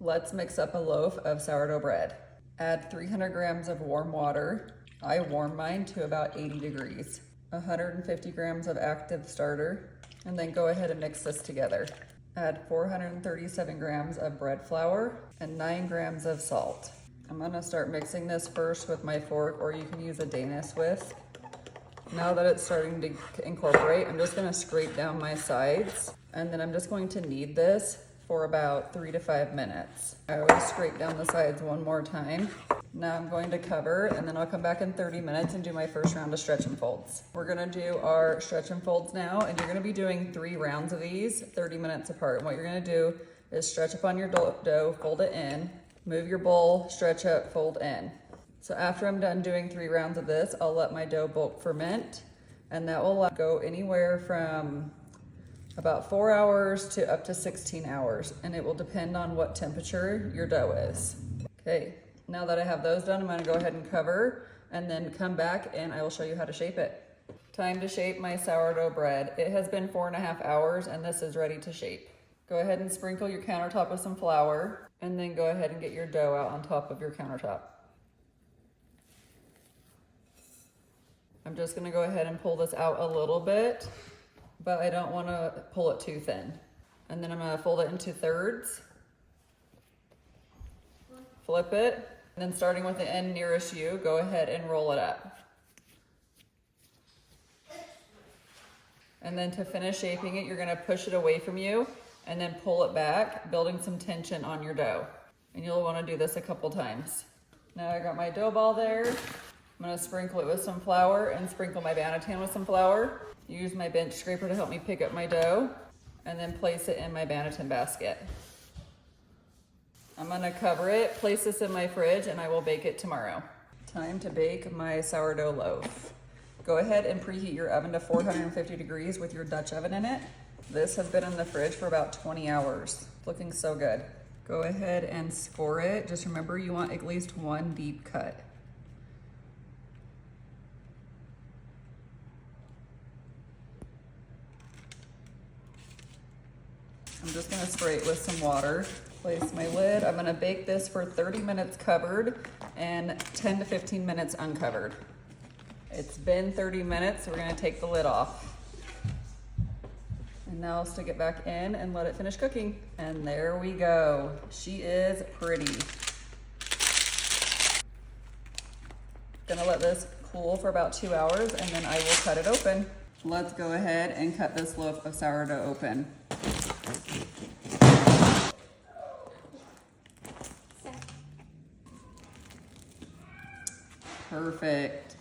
Let's mix up a loaf of sourdough bread. Add 300 grams of warm water. I warm mine to about 80 degrees. 150 grams of active starter, and then go ahead and mix this together. Add 437 grams of bread flour and 9 grams of salt. I'm gonna start mixing this first with my fork, or you can use a Danish whisk. Now that it's starting to incorporate, I'm just gonna scrape down my sides, and then I'm just going to knead this for about 3 to 5 minutes. I always scrape down the sides one more time. Now I'm going to cover, and then I'll come back in 30 minutes and do my first round of stretch and folds. We're gonna do our stretch and folds now, and you're gonna be doing 3 rounds of these, 30 minutes apart. And what you're gonna do is stretch up on your dough, fold it in, move your bowl, stretch up, fold in. So after I'm done doing 3 rounds of this, I'll let my dough bulk ferment, and that will go anywhere from about 4 hours to up to 16 hours, and it will depend on what temperature your dough is. Okay, now that I have those done, I'm gonna go ahead and cover, and then come back and I will show you how to shape it. Time to shape my sourdough bread. It has been 4.5 hours, and this is ready to shape. Go ahead and sprinkle your countertop with some flour, and then go ahead and get your dough out on top of your countertop. I'm just gonna go ahead and pull this out a little bit, but I don't wanna pull it too thin. And then I'm gonna fold it into thirds, flip it, and then starting with the end nearest you, go ahead and roll it up. And then to finish shaping it, you're gonna push it away from you and then pull it back, building some tension on your dough. And you'll wanna do this a couple times. Now I got my dough ball there. I'm gonna sprinkle it with some flour and sprinkle my banneton with some flour. Use my bench scraper to help me pick up my dough, and then place it in my banneton basket. I'm gonna cover it, place this in my fridge, and I will bake it tomorrow. Time to bake my sourdough loaf. Go ahead and preheat your oven to 450 degrees with your Dutch oven in it. This has been in the fridge for about 20 hours. It's looking so good. Go ahead and score it. Just remember, you want at least 1 deep cut. I'm just gonna spray it with some water. Place my lid. I'm gonna bake this for 30 minutes covered and 10 to 15 minutes uncovered. It's been 30 minutes, so we're gonna take the lid off. And now I'll stick it back in and let it finish cooking. And there we go. She is pretty. Gonna let this cool for about 2 hours, and then I will cut it open. Let's go ahead and cut this loaf of sourdough open. Perfect.